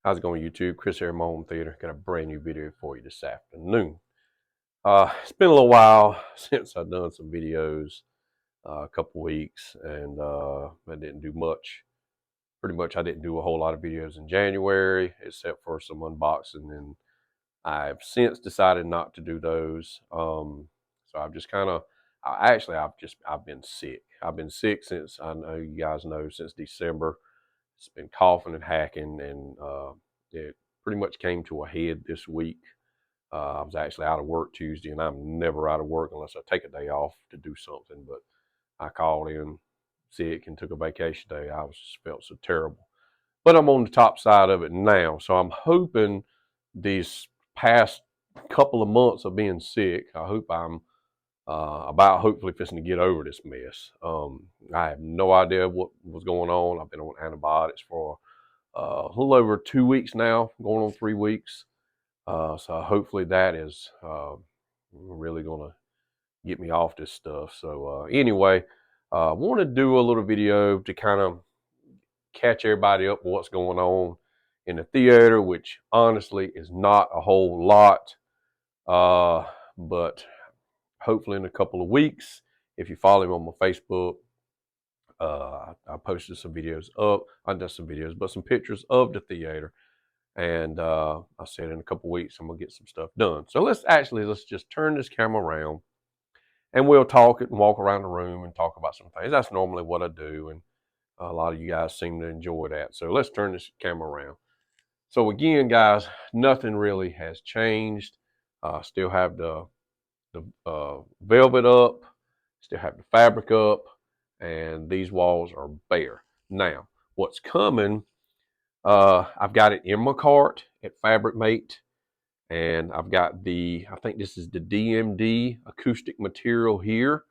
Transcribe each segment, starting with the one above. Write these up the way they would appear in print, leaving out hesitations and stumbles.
How's it going, YouTube? Chris here, my home theater. Got a brand new video for you this afternoon. It's been a little while since I've done some videos, a couple weeks, and I didn't do much. Pretty much, I didn't do a whole lot of videos in January, except for some unboxing, and I've since decided not to do those. So I've just kind of, I've been sick. I've been sick since, I know you guys know, since December. It's been coughing and hacking, and it pretty much came to a head this week. I was actually out of work Tuesday, and I'm never out of work unless I take a day off to do something. But I called in sick and took a vacation day. I was just felt so terrible. But I'm on the top side of it now, so I'm hoping these past couple of months of being sick, I hope I'm about hopefully fixing to get over this mess. I have no idea what was going on. I've been on antibiotics for a little over 2 weeks now, going on 3 weeks. So hopefully that is really going to get me off this stuff. So anyway, I want to do a little video to kind of catch everybody up with what's going on in the theater, which honestly is not a whole lot. But hopefully in a couple of weeks, if you follow me on my Facebook, I posted some videos up. I've done some videos, but some pictures of the theater. And I said in a couple of weeks, I'm going to get some stuff done. So let's just turn this camera around and we'll talk it and walk around the room and talk about some things. That's normally what I do. And a lot of you guys seem to enjoy that. So let's turn this camera around. So again, guys, nothing really has changed. Still have the velvet up, still have the fabric up, and these walls are bare. Now, what's coming, I've got it in my cart at Fabric Mate, and I've got I think this is the DMD acoustic material here.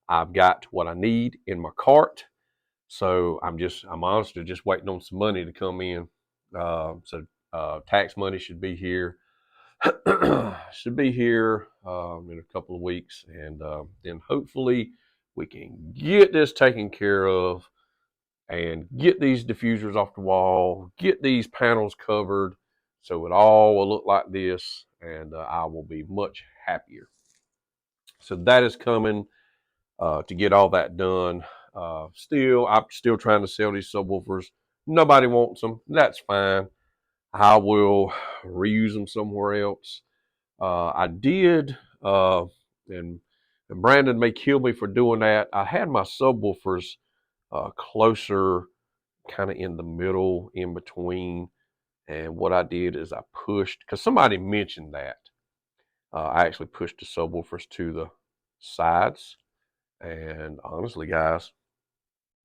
I've got what I need in my cart. So I'm honestly just waiting on some money to come in. Tax money should be here. Should be here in a couple of weeks, and then hopefully we can get this taken care of and get these diffusers off the wall, get these panels covered so it all will look like this, and I will be much happier. So that is coming to get all that done. I'm still trying to sell these subwoofers. Nobody wants them. That's fine. I will reuse them somewhere else. I did, and Brandon may kill me for doing that. I had my subwoofers closer, kind of in the middle, in between. And what I did is I pushed, because somebody mentioned that. I actually pushed the subwoofers to the sides. And honestly, guys,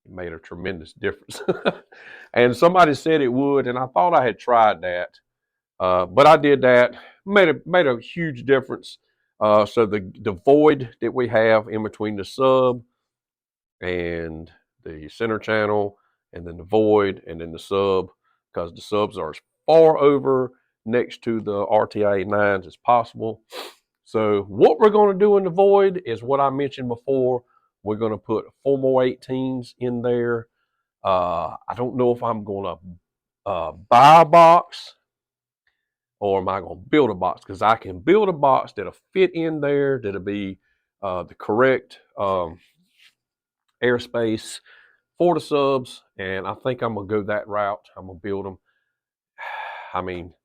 it made a tremendous difference. And somebody said it would, and I thought I had tried that. But I did that, made a huge difference. So the void that we have in between the sub and the center channel, and then the void, and then the sub, because the subs are as far over next to the RTIA9s as possible. So what we're going to do in the void is what I mentioned before. We're going to put 4 more 18s in there. I don't know if I'm going to buy a box, or am I going to build a box? Because I can build a box that'll fit in there, that'll be the correct airspace for the subs, and I think I'm going to go that route. I'm going to build them. I mean,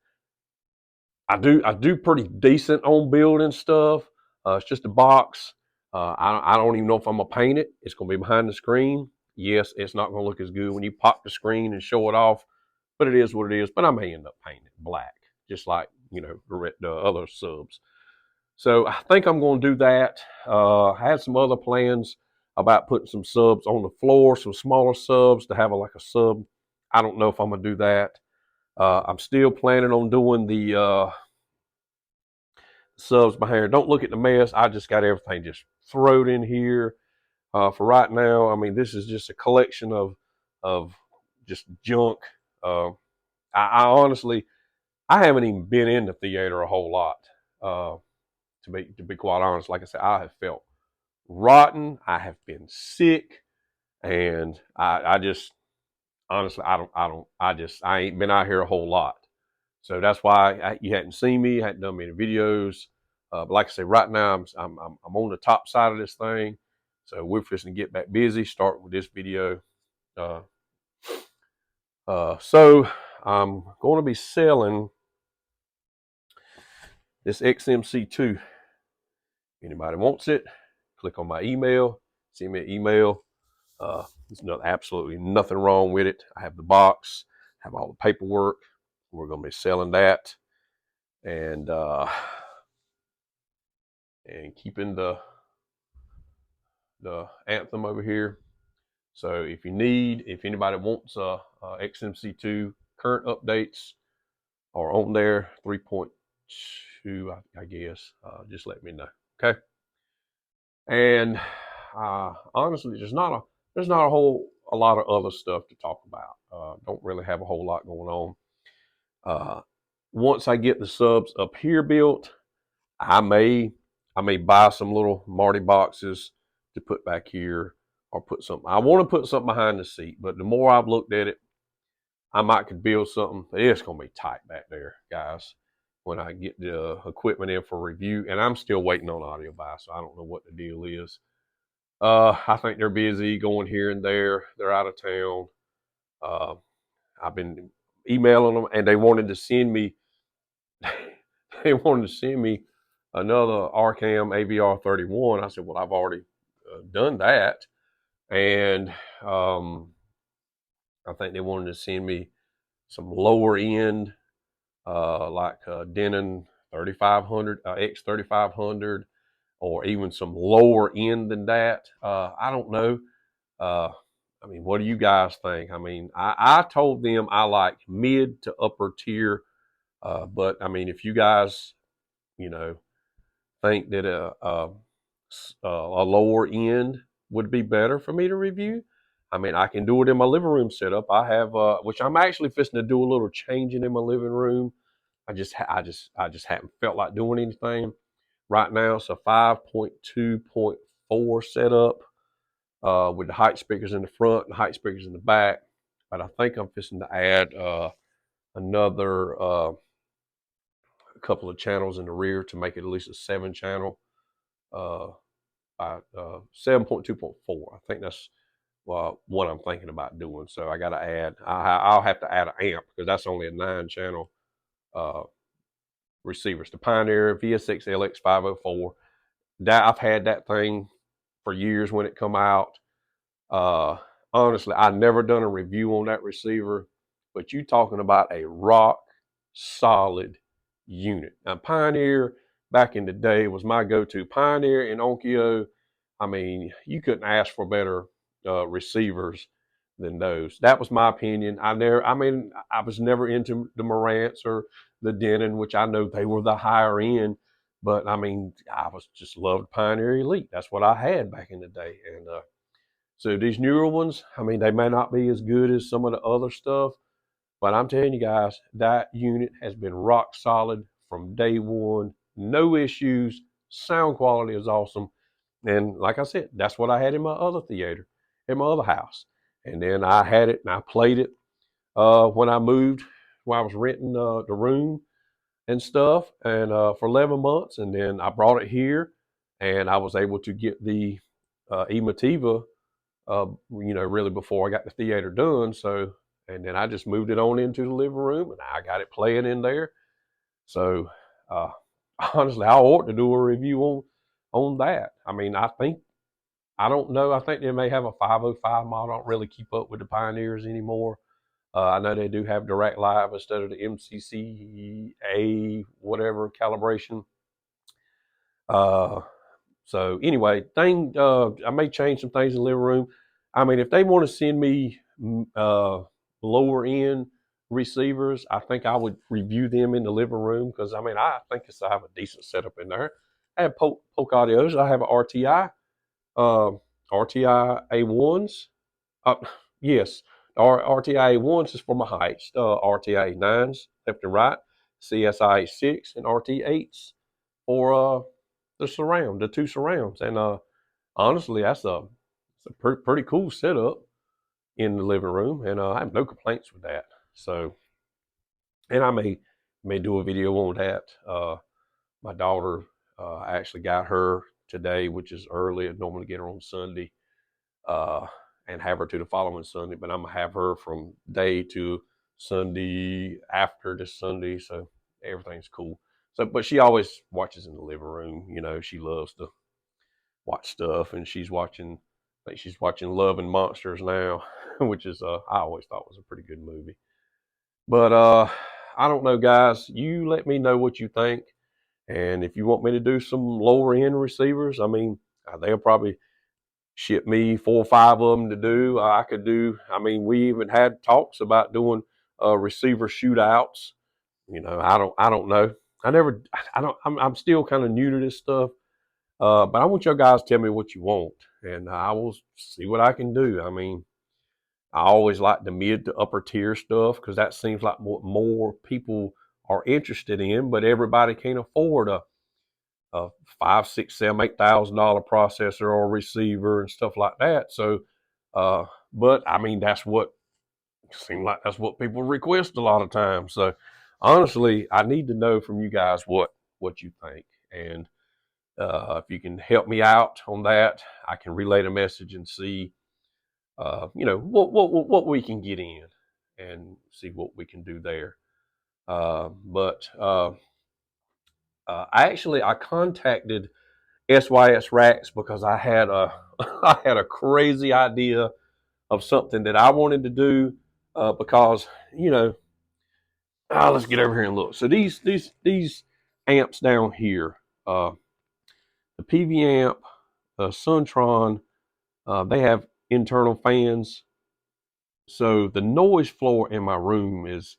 I do pretty decent on building stuff. It's just a box. I don't even know if I'm going to paint it. It's going to be behind the screen. Yes, it's not going to look as good when you pop the screen and show it off, but it is what it is. But I may end up painting it black, just like, you know, the other subs. So I think I'm going to do that. I had some other plans about putting some subs on the floor, some smaller subs to have like a sub. I don't know if I'm going to do that. I'm still planning on doing the subs behind here. Don't look at the mess. I just got everything just thrown in here for right now. I mean, this is just a collection of just junk. I honestly, I haven't even been in the theater a whole lot. To be quite honest, like I said, I have felt rotten. I have been sick, and I just honestly, I ain't been out here a whole lot. So that's why you hadn't seen me, hadn't done many videos. But like I say, right now I'm on the top side of this thing. So we're fixing to get back busy, start with this video. So I'm going to be selling this XMC-2. Anybody wants it, click on my email, send me an email. There's absolutely nothing wrong with it. I have the box, have all the paperwork. We're going to be selling that, and keeping the anthem over here. So if anybody wants XMC-2 current updates are on there, 3.2, I guess, just let me know. Okay. And honestly, there's not a lot of other stuff to talk about. Don't really have a whole lot going on. Once I get the subs up here built, I may buy some little Marty boxes to put back here, or put something. I want to put something behind the seat, but the more I've looked at it, I might could build something. It's going to be tight back there, guys, when I get the equipment in for review. And I'm still waiting on audio buy, so I don't know what the deal is. I think they're busy going here and there. They're out of town. I've been emailing them, and they wanted to send me another RCam AVR31. I said, well, I've already done that. And I think they wanted to send me some lower end, like Denon 3500, X3500, or even some lower end than that. I don't know. I mean, what do you guys think? I mean, I told them I like mid to upper tier. But I mean, if you guys, think that a lower end would be better for me to review, I mean, I can do it in my living room setup. I have, which I'm actually fixing to do a little changing in my living room. I just haven't felt like doing anything right now. So 5.2.4 setup with the height speakers in the front and height speakers in the back. But I think I'm fixing to add another couple of channels in the rear to make it at least a 7-channel. 7.2.4. I think that's what I'm thinking about doing. So I got to add. I'll have to add an amp because that's only a 9-channel receiver. It's the Pioneer VSX LX 504. That I've had that thing for years when it come out. Honestly, I never done a review on that receiver, but you talking about a rock solid unit. Now, Pioneer back in the day was my go-to. Pioneer and Onkyo, I mean, you couldn't ask for better receivers than those. That was my opinion. I was never into the Marantz or the Denon, which I know they were the higher end, but I mean, I was just loved Pioneer Elite. That's what I had back in the day. And so these newer ones, I mean, they may not be as good as some of the other stuff, but I'm telling you guys, that unit has been rock solid from day one. No issues. Sound quality is awesome. And like I said, that's what I had in my other theater, in my other house. And then I had it and I played it when I moved, when I was renting the room and stuff, and for 11 months. And then I brought it here, and I was able to get the Emotiva, really before I got the theater done. So, and then I just moved it on into the living room, and I got it playing in there. So, honestly, I ought to do a review on that. I mean, I don't know. I think they may have a 505 model. I don't really keep up with the Pioneers anymore. I know they do have Direct Live instead of the MCCA whatever calibration. So anyway, I may change some things in the living room. I mean, if they want to send me lower end receivers, I think I would review them in the living room, because I mean, I think I have a decent setup in there. I have Polk audios. I have an RTI A1s. Yes, RTI A1s is for my heights. RTI 9s left and right. CSI 6 and RT8s for the two surrounds. And honestly, that's a pretty cool setup in the living room, and I have no complaints with that. So, and I may may do a video on that. My daughter, I actually got her today, which is early. I normally get her on Sunday, and have her to the following Sunday. But I'm gonna have her from day to Sunday after this Sunday, so everything's cool. So, but she always watches in the living room. You know, she loves to watch stuff, and she's watching. I think she's watching Love and Monsters now, which is I always thought was a pretty good movie. But I don't know, guys. You let me know what you think. And if you want me to do some lower end receivers, I mean, they'll probably ship me 4 or 5 of them to do. I could do, I mean, we even had talks about doing receiver shootouts. You know, I don't know. I'm still kind of new to this stuff. But I want you guys to tell me what you want, and I will see what I can do. I mean, I always like the mid to upper tier stuff because that seems like what more people are interested in, but everybody can't afford a $5, $6, $7, $8,000 processor or receiver and stuff like that. So, but I mean, that's what seems like that's what people request a lot of times. So, honestly, I need to know from you guys what you think, and if you can help me out on that, I can relay the message and see, you know, what we can get in and see what we can do there. I contacted SYS Racks because I had a I had a crazy idea of something that I wanted to do, because you know, let's get over here and look. So these amps down here, the Peavey amp, the Suntron, they have internal fans, so the noise floor in my room is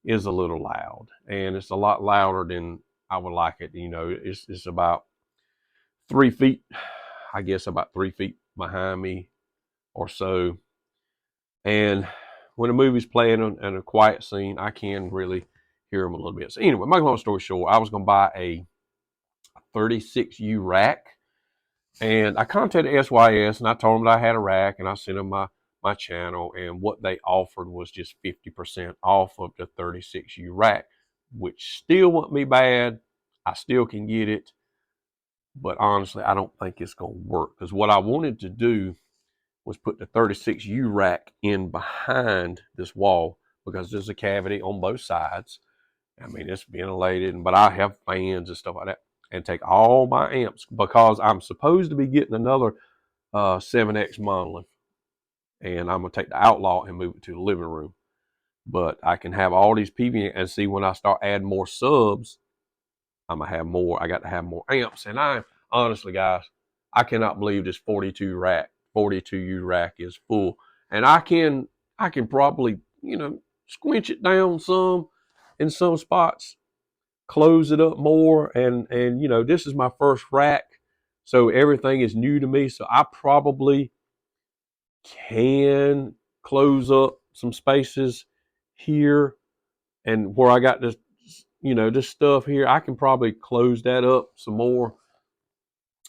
a little loud, and it's a lot louder than I would like it. You know, it's about 3 feet, I guess about 3 feet behind me or so. And when a movie's playing in a quiet scene, I can really hear them a little bit. So anyway, make a long story short, I was going to buy a 36U rack, and I contacted SYS and I told them that I had a rack, and I sent them my channel, and what they offered was just 50% off of the 36U rack, which still wouldn't be bad. I still can get it. But honestly, I don't think it's going to work, because what I wanted to do was put the 36U rack in behind this wall, because there's a cavity on both sides. I mean, it's ventilated, but I have fans and stuff like that, and take all my amps, because I'm supposed to be getting another 7X Monolith, and I'm going to take the Outlaw and move it to the living room. But I can have all these PV, and see, when I start adding more subs, I'm gonna have more. I got to have more amps, and I honestly, guys, I cannot believe this 42U rack is full, and I can probably, you know, squinch it down some in some spots, close it up more, and you know, this is my first rack, so everything is new to me. So I probably can close up some spaces here, and where I got this, you know, this stuff here, I can probably close that up some more.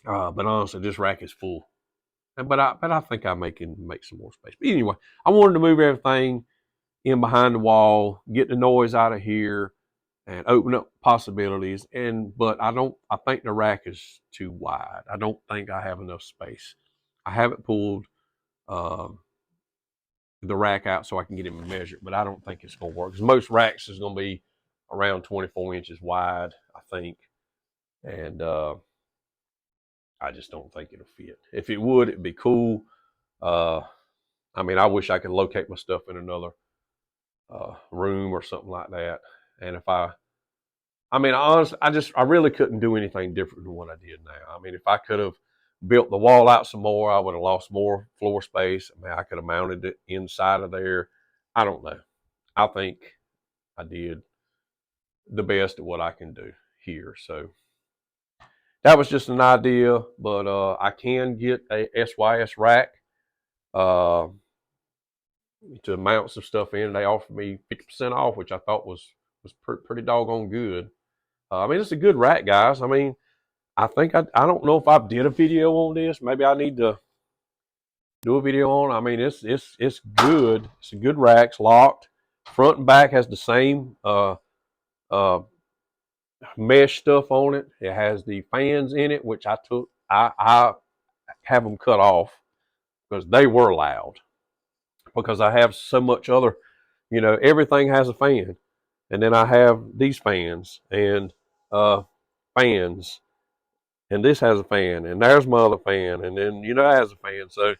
But honestly, this rack is full. But I think I can make some more space. But anyway, I wanted to move everything in behind the wall, get the noise out of here, and open up possibilities. But I think the rack is too wide. I don't think I have enough space. I haven't pulled the rack out so I can get it measured, but I don't think it's going to work, because most racks is going to be around 24 inches wide, I think. And I just don't think it'll fit. If it would, it'd be cool. I mean, I wish I could locate my stuff in another room or something like that. And if I mean, honestly, I really couldn't do anything different than what I did now. I mean, if I could have built the wall out some more, I would have lost more floor space. I mean, I could have mounted it inside of there. I don't know. I think I did the best at what I can do here. So that was just an idea, but I can get a SYS rack to mount some stuff in. They offered me 50% off, which I thought was pretty doggone good. I mean, it's a good rack, guys. I mean, I think I don't know if I did a video on this. Maybe I need to do a video on it. I mean, it's good. It's a good rack. It's locked. Front and back has the same mesh stuff on it. It has the fans in it, which I have them cut off because they were loud. Because I have so much other, everything has a fan, and then I have these fans and fans, and this has a fan, and there's my other fan, and then it has a fan. So,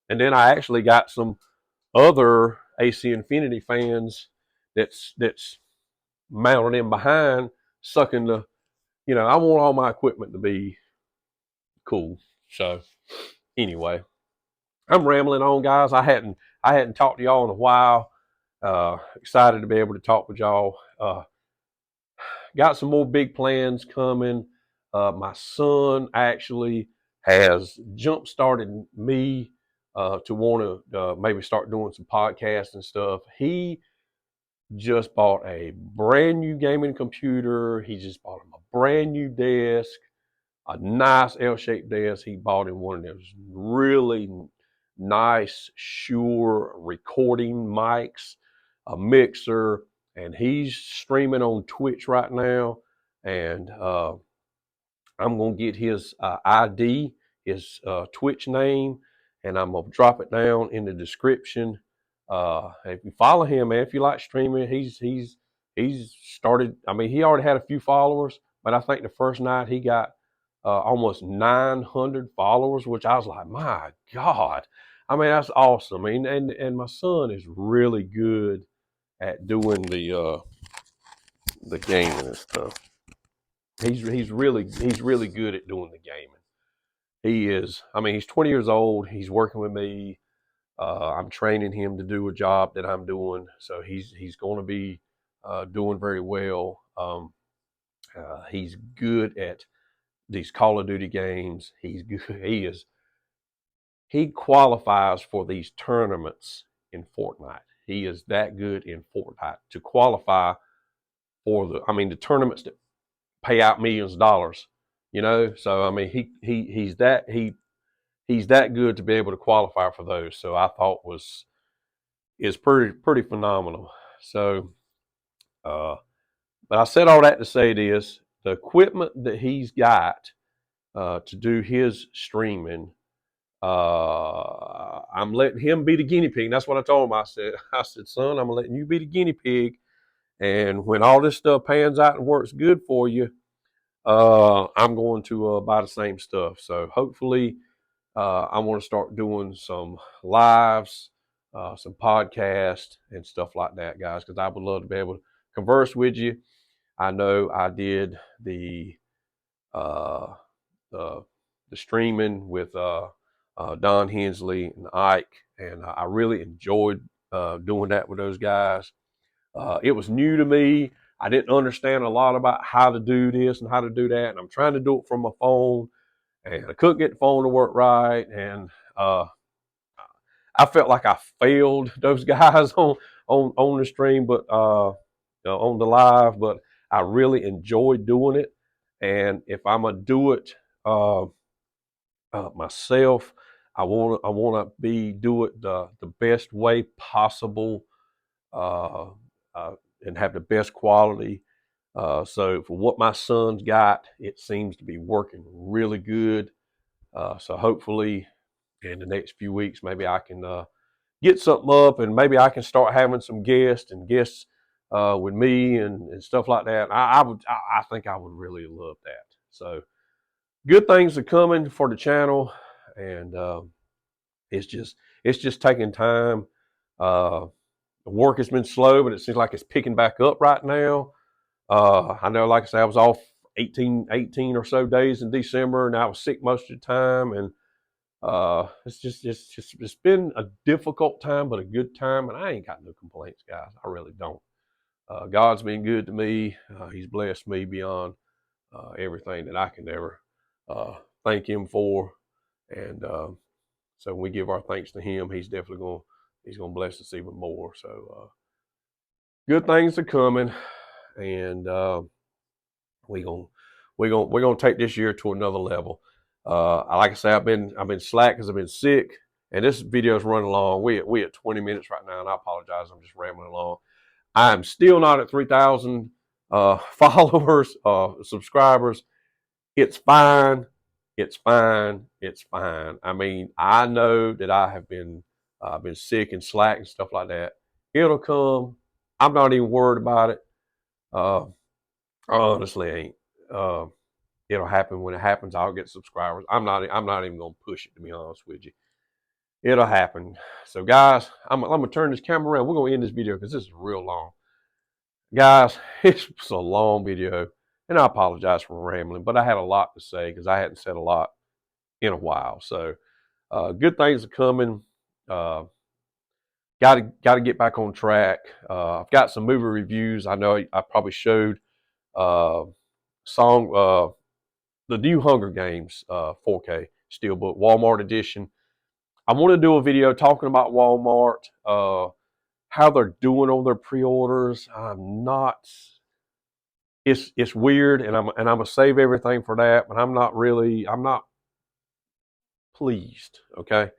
and then I actually got some other AC Infinity fans that's mounted in behind, sucking the. I want all my equipment to be cool. So, anyway, I'm rambling on, guys. I hadn't talked to y'all in a while. Excited to be able to talk with y'all. Got some more big plans coming. My son actually has jump started me to want to maybe start doing some podcasts and stuff. He just bought a brand new gaming computer. He just bought him a brand new desk, a nice L-shaped desk. He bought him one of those really nice, Shure recording mics, a mixer, and he's streaming on Twitch right now. And I'm going to get his ID, his Twitch name, and I'm going to drop it down in the description. If you follow him, man, if you like streaming, he's started. I mean, he already had a few followers, but I think the first night he got almost 900 followers, which I was like, my God. I mean, that's awesome. I mean, and my son is really good at doing the gaming and stuff. He's really good at doing the gaming. He is. I mean, he's 20 years old. He's working with me. I'm training him to do a job that I'm doing, so he's going to be doing very well. He's good at these Call of Duty games. He's good. He qualifies for these tournaments in Fortnite. He is that good in Fortnite to qualify for the tournaments that pay out millions of dollars. So I mean, he's that good to be able to qualify for those. So I thought is pretty phenomenal. So, but I said all that to say this: the equipment that he's got to do his streaming, I'm letting him be the guinea pig. And that's what I told him. I said, son, I'm letting you be the guinea pig, and when all this stuff pans out and works good for you, I'm going to buy the same stuff. So hopefully, I want to start doing some lives, some podcasts and stuff like that, guys, because I would love to be able to converse with you. I know I did the streaming with Don Hensley and Ike, and I really enjoyed doing that with those guys. It was new to me. I didn't understand a lot about how to do this and how to do that, and I'm trying to do it from my phone, and I couldn't get the phone to work right, and I felt like I failed those guys on the stream, but on the live. But I really enjoyed doing it, and if I'm gonna do it myself, I want to do it the best way possible, and have the best quality. So for what my son's got, it seems to be working really good. So hopefully in the next few weeks, maybe I can get something up, and maybe I can start having some guests with me and stuff like that. I think I would really love that. So good things are coming for the channel, and it's just taking time. The work has been slow, but it seems like it's picking back up right now. I know, like I said, I was off 18 or so days in December, and I was sick most of the time, and it's been a difficult time, but a good time, and I ain't got no complaints, guys. I really don't. God's been good to me. He's blessed me beyond everything that I can ever thank him for, and so when we give our thanks to him, he's definitely gonna bless us even more. So good things are coming, and we're gonna take this year to another level. Like I say, I've been slack because I've been sick, and this video is running long. We at 20 minutes right now, and I apologize. I'm just rambling along. I'm still not at 3,000 followers, subscribers. It's fine. It's fine. It's fine. I mean, I know that I have been sick and slack and stuff like that. It'll come. I'm not even worried about it. Honestly, ain't. It'll happen when it happens. I'll get subscribers. I'm not even gonna push it, to be honest with you. It'll happen. So guys, I'm gonna turn this camera around. We're gonna end this video because this is real long. Guys, it's a long video, and I apologize for rambling, but I had a lot to say because I hadn't said a lot in a while. So good things are coming. Got to get back on track. I've got some movie reviews. I know I probably showed the new Hunger Games 4K Steelbook Walmart edition. I want to do a video talking about Walmart, how they're doing on their pre-orders. I'm not. It's weird, and I'm gonna save everything for that. But I'm not pleased. Okay,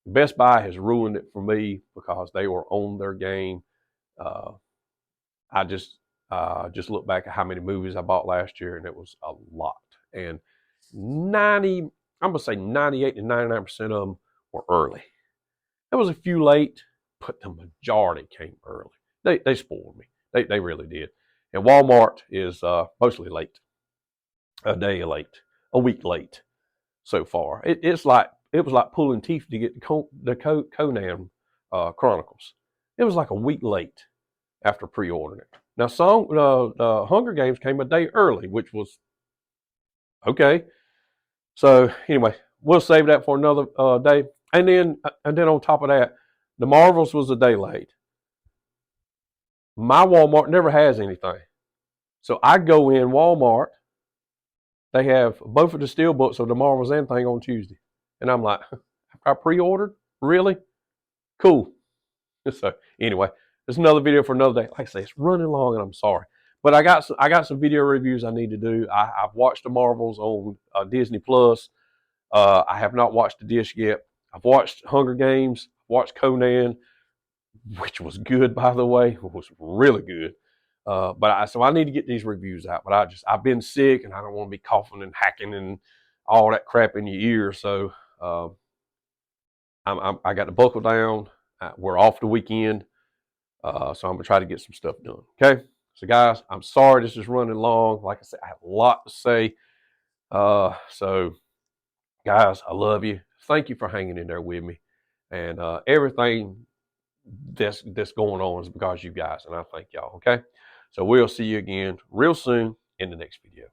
Best Buy has ruined it for me because they were on their game. I just look back at how many movies I bought last year, and it was a lot. And I'm gonna say 98 to 99% of them were early. There was a few late, but the majority came early. They spoiled me. They really did. And Walmart is mostly late, a day late, a week late so far. It was like pulling teeth to get the Conan Chronicles. It was like a week late after pre-ordering it. Now, the Hunger Games came a day early, which was okay. So anyway, we'll save that for another day. And then on top of that, the Marvels was a day late. My Walmart never has anything. So I go in Walmart. They have both of the Steelbooks of the Marvels and thing on Tuesday. And I'm like, I pre-ordered? Really? Cool. So anyway, it's another video for another day. Like I say, it's running long and I'm sorry. But I got some video reviews I need to do. I've watched the Marvels on Disney Plus. I have not watched the dish yet. I've watched Hunger Games, watched Conan, which was good, by the way. It was really good. So I need to get these reviews out. But I've been sick, and I don't want to be coughing and hacking and all that crap in your ear. So I got to buckle down. We're off the weekend, so I'm gonna try to get some stuff done. Okay. So guys, I'm sorry this is running long. Like I said, I have a lot to say. So guys, I love you. Thank you for hanging in there with me. And everything that's going on is because you guys, and I thank y'all. Okay, so we'll see you again real soon in the next video.